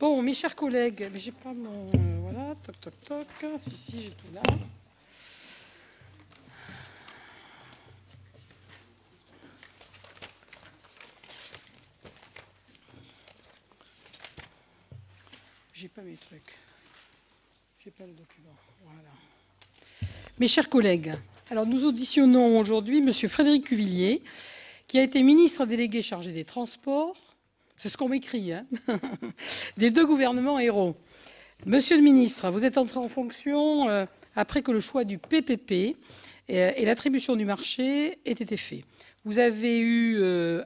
Bon, mes chers collègues, mais j'ai pas mon... voilà, toc, toc, toc. Si, j'ai tout là. J'ai pas mes trucs. J'ai pas le document. Voilà. Mes chers collègues, alors nous auditionnons aujourd'hui M. Frédéric Cuvillier, qui a été ministre délégué chargé des Transports, c'est ce qu'on m'écrit, hein, des deux gouvernements héros. Monsieur le ministre, vous êtes entré en fonction après que le choix du PPP et l'attribution du marché aient été faits. Vous avez eu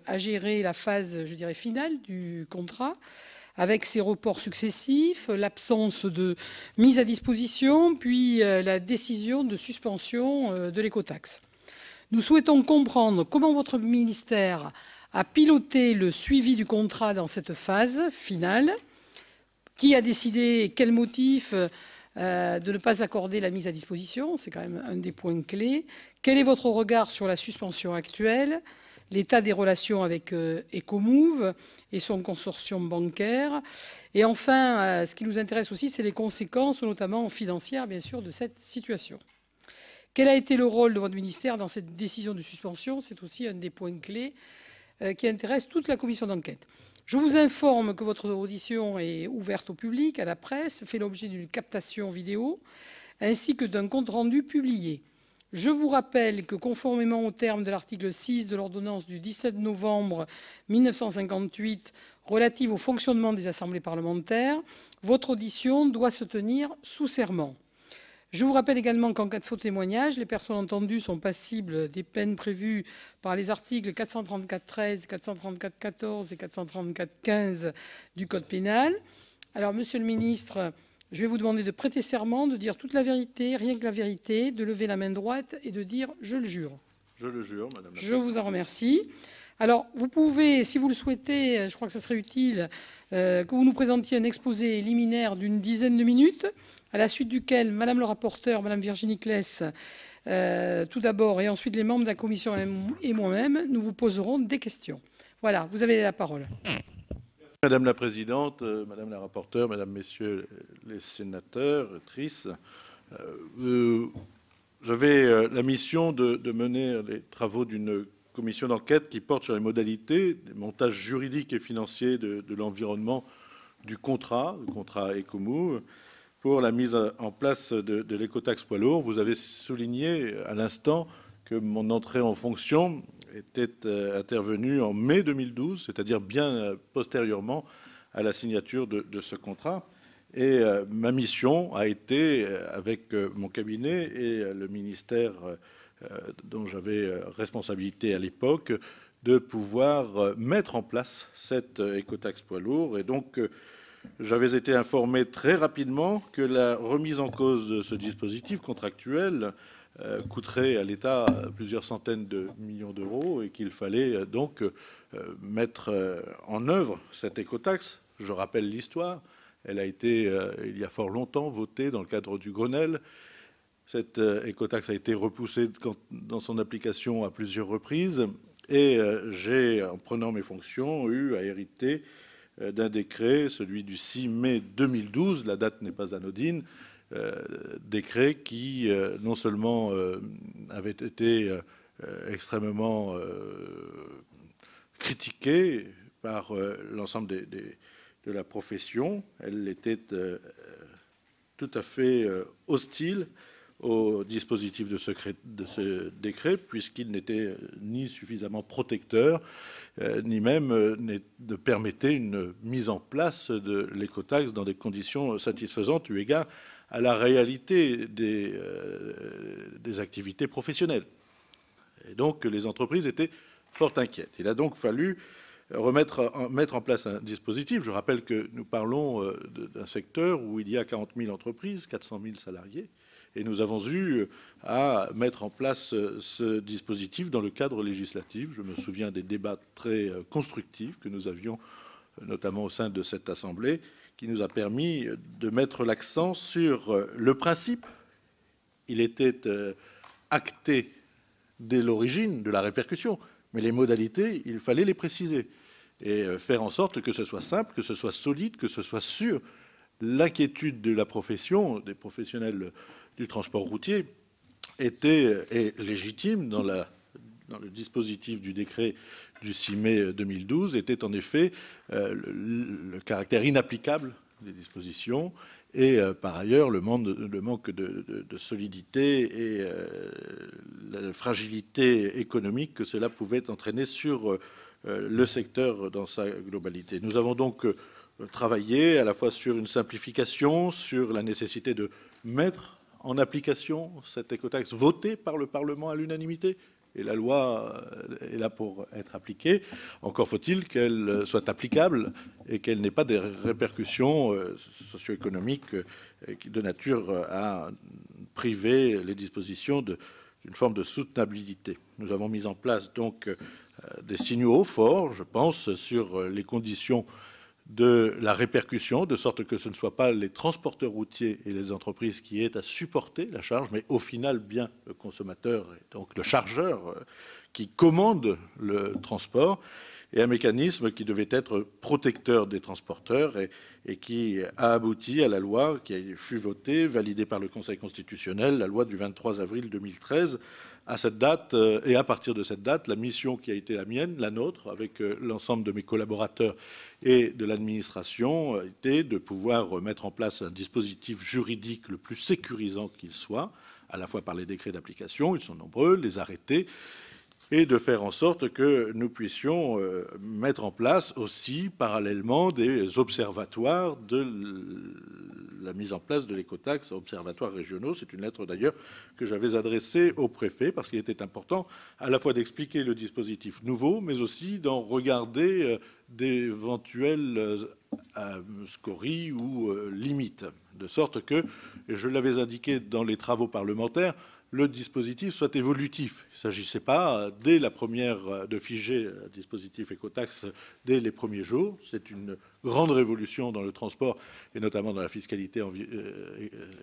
à gérer la phase, je dirais, finale du contrat, avec ses reports successifs, l'absence de mise à disposition, puis la décision de suspension de l'écotaxe. Nous souhaitons comprendre comment votre ministère a piloté le suivi du contrat dans cette phase finale, qui a décidé, quel motif de ne pas accorder la mise à disposition, c'est quand même un des points clés. Quel est votre regard sur la suspension actuelle, l'état des relations avec Ecomove et son consortium bancaire? Et enfin, ce qui nous intéresse aussi, c'est les conséquences, notamment financières, bien sûr, de cette situation. Quel a été le rôle de votre ministère dans cette décision de suspension? C'est aussi un des points clés qui intéresse toute la commission d'enquête. Je vous informe que votre audition est ouverte au public, à la presse, fait l'objet d'une captation vidéo ainsi que d'un compte rendu publié. Je vous rappelle que, conformément aux termes de l'article 6 de l'ordonnance du 17 novembre 1958 relative au fonctionnement des assemblées parlementaires, votre audition doit se tenir sous serment. Je vous rappelle également qu'en cas de faux témoignage, les personnes entendues sont passibles des peines prévues par les articles 434-13, 434-14 et 434-15 du Code pénal. Alors, Monsieur le Ministre, je vais vous demander de prêter serment, de dire toute la vérité, rien que la vérité, de lever la main droite et de dire « je le jure ». Je le jure, Madame la Présidente. Je vous en remercie. Alors, vous pouvez, si vous le souhaitez, je crois que ce serait utile, que vous nous présentiez un exposé liminaire d'une dizaine de minutes, à la suite duquel Madame le rapporteur, Madame Virginie Claes, tout d'abord, et ensuite les membres de la commission et moi-même, nous vous poserons des questions. Voilà, vous avez la parole. Madame la Présidente, Madame la rapporteure, Mesdames, Messieurs les sénateurs, j'avais la mission de mener les travaux d'une commission d'enquête qui porte sur les modalités des montages juridiques et financiers de l'environnement du contrat Ecomove, pour la mise en place de l'écotaxe poids lourd. Vous avez souligné à l'instant que mon entrée en fonction était intervenue en mai 2012, c'est-à-dire bien postérieurement à la signature de ce contrat. Et ma mission a été, avec mon cabinet et le ministère dont j'avais responsabilité à l'époque, de pouvoir mettre en place cette écotaxe poids lourd. Et donc, j'avais été informé très rapidement que la remise en cause de ce dispositif contractuel coûterait à l'État plusieurs centaines de millions d'euros et qu'il fallait donc mettre en œuvre cette écotaxe. Je rappelle l'histoire. Elle a été, il y a fort longtemps, votée dans le cadre du Grenelle. Cette écotaxe a été repoussée dans son application à plusieurs reprises. Et j'ai, en prenant mes fonctions, eu à hériter d'un décret, celui du 6 mai 2012, la date n'est pas anodine, décret qui non seulement avait été extrêmement critiqué par l'ensemble de la profession, elle était tout à fait hostile au dispositif de ce décret, puisqu'il n'était ni suffisamment protecteur, ni même ne permettait une mise en place de l'écotaxe dans des conditions satisfaisantes eu égard à la réalité des activités professionnelles. Et donc les entreprises étaient fort inquiètes. Il a donc fallu mettre en place un dispositif. Je rappelle que nous parlons d'un secteur où il y a 40 000 entreprises, 400 000 salariés, et nous avons eu à mettre en place ce dispositif dans le cadre législatif. Je me souviens des débats très constructifs que nous avions, notamment au sein de cette Assemblée, qui nous a permis de mettre l'accent sur le principe. Il était acté dès l'origine de la répercussion, mais les modalités, il fallait les préciser. et faire en sorte que ce soit simple, que ce soit solide, que ce soit sûr. L'inquiétude de la profession, des professionnels du transport routier, est légitime dans le dispositif du décret du 6 mai 2012, était en effet le caractère inapplicable des dispositions et par ailleurs le manque de solidité et la fragilité économique que cela pouvait entraîner sur le secteur dans sa globalité. Nous avons donc travaillé à la fois sur une simplification, sur la nécessité de mettre en application cette écotaxe votée par le Parlement à l'unanimité. Et la loi est là pour être appliquée. Encore faut-il qu'elle soit applicable et qu'elle n'ait pas des répercussions socio-économiques de nature à priver les dispositions d'une forme de soutenabilité. Nous avons mis en place donc des signaux forts, je pense, sur les conditions de la répercussion, de sorte que ce ne soit pas les transporteurs routiers et les entreprises qui aient à supporter la charge, mais au final bien le consommateur et donc le chargeur qui commande le transport, et un mécanisme qui devait être protecteur des transporteurs et qui a abouti à la loi qui fut votée, validée par le Conseil constitutionnel, la loi du 23 avril 2013. À cette date, et à partir de cette date, la mission qui a été la mienne, la nôtre, avec l'ensemble de mes collaborateurs et de l'administration, était de pouvoir mettre en place un dispositif juridique le plus sécurisant qu'il soit, à la fois par les décrets d'application, ils sont nombreux, les arrêtés, et de faire en sorte que nous puissions mettre en place aussi, parallèlement, des observatoires de la mise en place de l'écotaxe, observatoires régionaux. C'est une lettre d'ailleurs que j'avais adressée au préfet, parce qu'il était important à la fois d'expliquer le dispositif nouveau, mais aussi d'en regarder d'éventuelles scories ou limites, de sorte que, et je l'avais indiqué dans les travaux parlementaires, le dispositif soit évolutif. Il ne s'agissait pas, dès la première, de figer un dispositif écotaxe dès les premiers jours. C'est une grande révolution dans le transport et notamment dans la fiscalité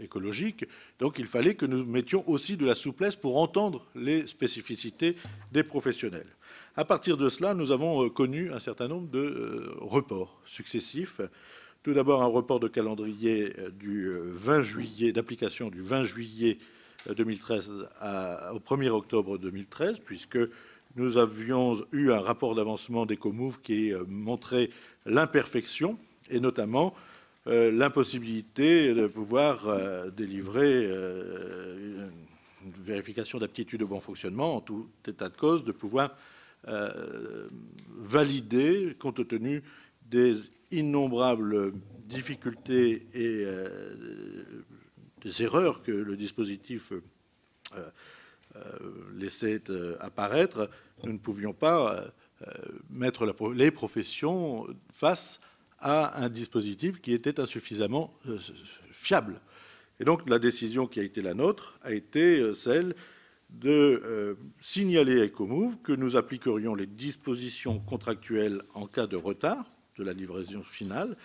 écologique. Donc il fallait que nous mettions aussi de la souplesse pour entendre les spécificités des professionnels. À partir de cela, nous avons connu un certain nombre de reports successifs. Tout d'abord, un report de calendrier du 20 juillet, d'application du 20 juillet 2013 au 1er octobre 2013, puisque nous avions eu un rapport d'avancement d'Ecomove qui montrait l'imperfection et notamment l'impossibilité de pouvoir délivrer une vérification d'aptitude au bon fonctionnement, en tout état de cause, de pouvoir valider, compte tenu des innombrables difficultés et des erreurs que le dispositif laissait apparaître, nous ne pouvions pas mettre les professions face à un dispositif qui était insuffisamment fiable. Et donc la décision qui a été la nôtre a été celle de signaler à Ecomove que nous appliquerions les dispositions contractuelles en cas de retard de la livraison finale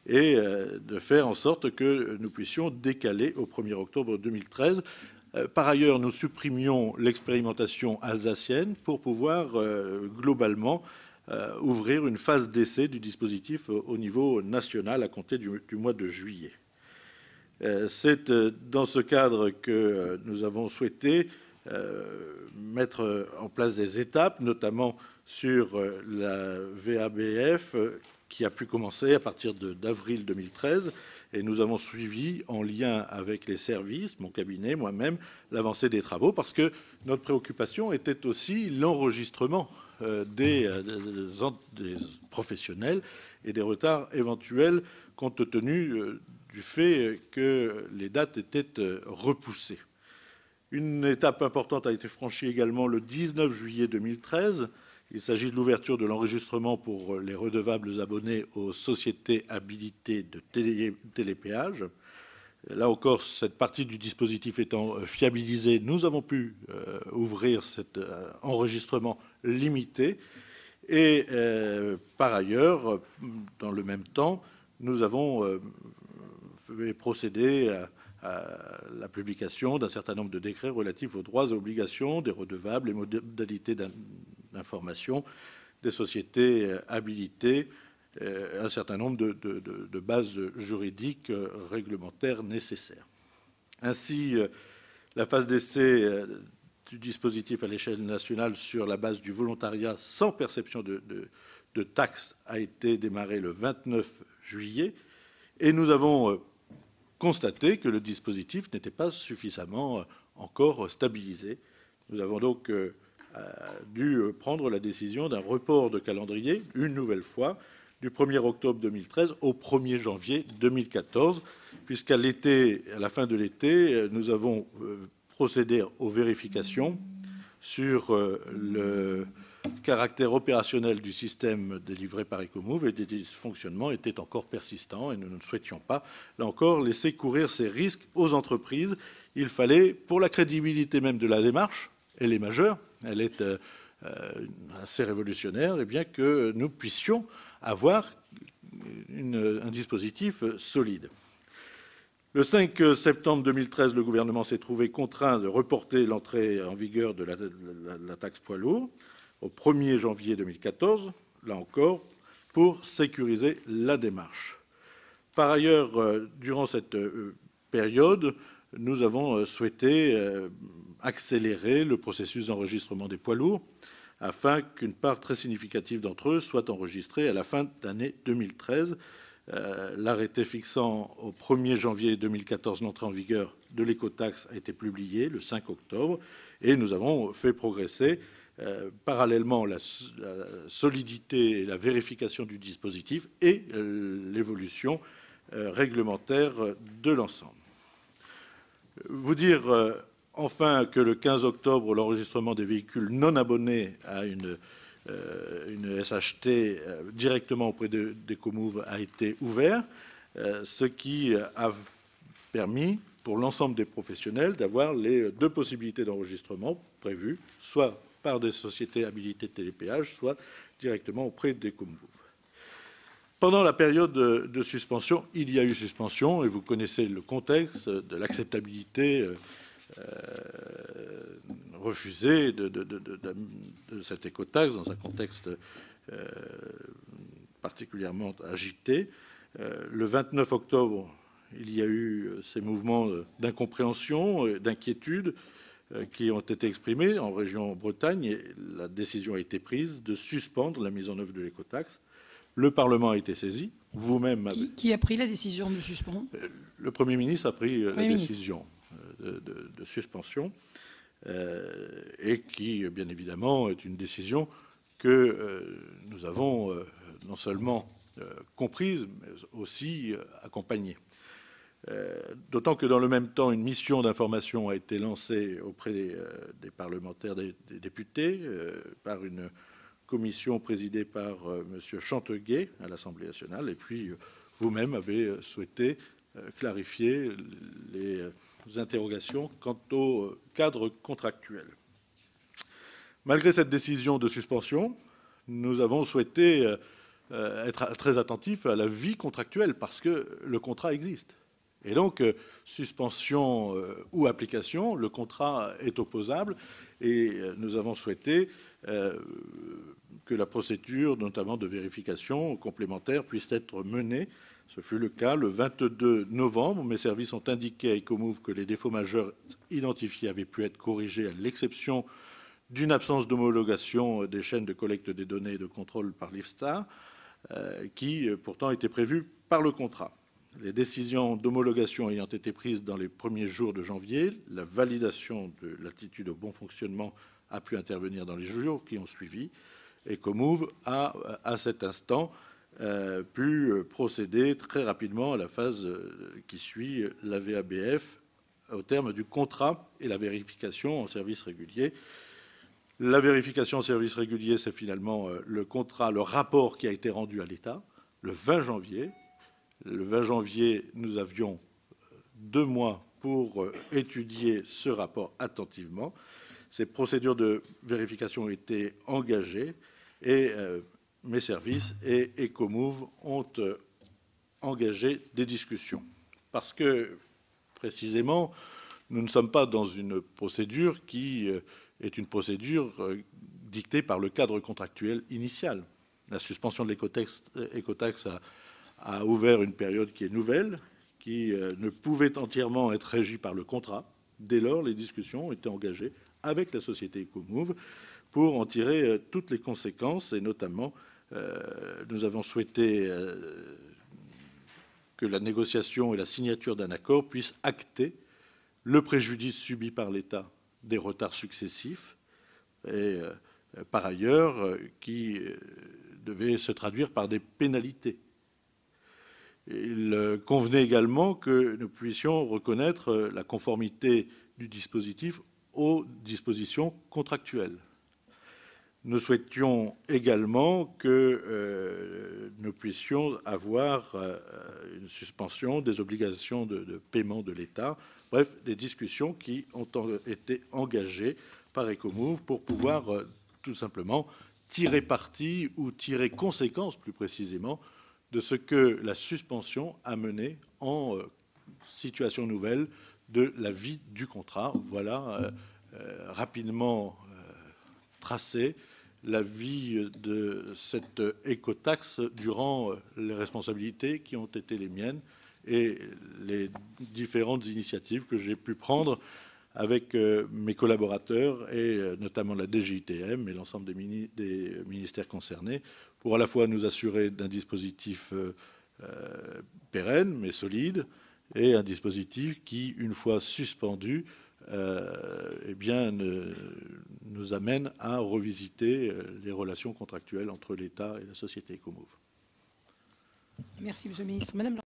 et de faire en sorte que nous puissions décaler au 1er octobre 2013. Par ailleurs, nous supprimions l'expérimentation alsacienne pour pouvoir globalement ouvrir une phase d'essai du dispositif au niveau national à compter du mois de juillet. C'est dans ce cadre que nous avons souhaité mettre en place des étapes, notamment sur la VABF, qui a pu commencer à partir d'avril 2013, et nous avons suivi, en lien avec les services, mon cabinet, moi-même, l'avancée des travaux, parce que notre préoccupation était aussi l'enregistrement des professionnels et des retards éventuels, compte tenu du fait que les dates étaient repoussées. Une étape importante a été franchie également le 19 juillet 2013. Il s'agit de l'ouverture de l'enregistrement pour les redevables abonnés aux sociétés habilitées de télépéage. Là encore, cette partie du dispositif étant fiabilisée, nous avons pu ouvrir cet enregistrement limité. Et par ailleurs, dans le même temps, nous avons procédé à la publication d'un certain nombre de décrets relatifs aux droits et obligations des redevables, les modalités d'information des sociétés habilitées un certain nombre de bases juridiques réglementaires nécessaires. Ainsi, la phase d'essai du dispositif à l'échelle nationale sur la base du volontariat sans perception de taxes a été démarrée le 29 juillet et nous avons constaté que le dispositif n'était pas suffisamment encore stabilisé. Nous avons donc dû prendre la décision d'un report de calendrier, une nouvelle fois, du 1er octobre 2013 au 1er janvier 2014, puisqu'à la fin de l'été, nous avons procédé aux vérifications sur le caractère opérationnel du système délivré par Ecomove et des dysfonctionnements étaient encore persistants et nous ne souhaitions pas, là encore, laisser courir ces risques aux entreprises. Il fallait, pour la crédibilité même de la démarche, elle est majeure, elle est assez révolutionnaire, et bien que nous puissions avoir un dispositif solide. Le 5 septembre 2013, le gouvernement s'est trouvé contraint de reporter l'entrée en vigueur de la taxe poids lourd au 1er janvier 2014, là encore, pour sécuriser la démarche. Par ailleurs, durant cette période, nous avons souhaité accélérer le processus d'enregistrement des poids lourds afin qu'une part très significative d'entre eux soit enregistrée à la fin de l'année 2013. L'arrêté fixant au 1er janvier 2014 l'entrée en vigueur de l'écotaxe a été publié le 5 octobre et nous avons fait progresser parallèlement la solidité et la vérification du dispositif et l'évolution réglementaire de l'ensemble. Vous dire enfin que le 15 octobre, l'enregistrement des véhicules non abonnés à une SHT directement auprès d'Ecomove a été ouvert, ce qui a permis pour l'ensemble des professionnels d'avoir les deux possibilités d'enregistrement prévues, soit par des sociétés habilitées de télépéage, soit directement auprès d'Ecomove. Pendant la période de suspension, il y a eu suspension, et vous connaissez le contexte de l'acceptabilité refusée de cette écotaxe dans un contexte particulièrement agité. Le 29 octobre, il y a eu ces mouvements d'incompréhension, d'inquiétude qui ont été exprimés en région Bretagne et la décision a été prise de suspendre la mise en œuvre de l'écotaxe. Le Parlement a été saisi. Vous-même avez... Qui a pris la décision de suspendre? Le Premier ministre a pris la décision de suspension et qui, bien évidemment, est une décision que nous avons non seulement comprise, mais aussi accompagnée. D'autant que dans le même temps, une mission d'information a été lancée auprès des parlementaires, des députés, par une commission présidée par M. Chanteguet à l'Assemblée nationale. Et puis, vous-même avez souhaité clarifier les interrogations quant au cadre contractuel. Malgré cette décision de suspension, nous avons souhaité être très attentifs à la vie contractuelle parce que le contrat existe. Et donc, suspension ou application, le contrat est opposable et nous avons souhaité que la procédure, notamment de vérification complémentaire, puisse être menée. Ce fut le cas le 22 novembre. Mes services ont indiqué à Ecomove que les défauts majeurs identifiés avaient pu être corrigés à l'exception d'une absence d'homologation des chaînes de collecte des données et de contrôle par l'IFSTAR, qui pourtant était prévue par le contrat. Les décisions d'homologation ayant été prises dans les premiers jours de janvier, la validation de l'attitude au bon fonctionnement a pu intervenir dans les jours qui ont suivi. Ecomove a, à cet instant, pu procéder très rapidement à la phase qui suit la VABF au terme du contrat et la vérification en service régulier. La vérification en service régulier, c'est finalement le contrat, le rapport qui a été rendu à l'État le 20 janvier. Le 20 janvier, nous avions 2 mois pour étudier ce rapport attentivement. Ces procédures de vérification ont été engagées et mes services et Ecomove ont engagé des discussions. Parce que, précisément, nous ne sommes pas dans une procédure qui est une procédure dictée par le cadre contractuel initial. La suspension de l'écotaxe a ouvert une période qui est nouvelle, qui ne pouvait entièrement être régie par le contrat. Dès lors, les discussions ont été engagées avec la société Ecomove pour en tirer toutes les conséquences, et notamment, nous avons souhaité que la négociation et la signature d'un accord puissent acter le préjudice subi par l'État des retards successifs et, par ailleurs, qui devait se traduire par des pénalités. Il convenait également que nous puissions reconnaître la conformité du dispositif aux dispositions contractuelles. Nous souhaitions également que nous puissions avoir une suspension des obligations de paiement de l'État. Bref, des discussions qui ont été engagées par Ecomove pour pouvoir tout simplement tirer parti ou tirer conséquence, plus précisément, de ce que la suspension a mené en situation nouvelle de la vie du contrat. Voilà rapidement tracé la vie de cette écotaxe durant les responsabilités qui ont été les miennes et les différentes initiatives que j'ai pu prendre avec mes collaborateurs et notamment la DGITM et l'ensemble des ministères concernés pour à la fois nous assurer d'un dispositif pérenne mais solide et un dispositif qui, une fois suspendu, eh bien, nous amène à revisiter les relations contractuelles entre l'État et la société Ecomove. Merci, Monsieur le Ministre. Madame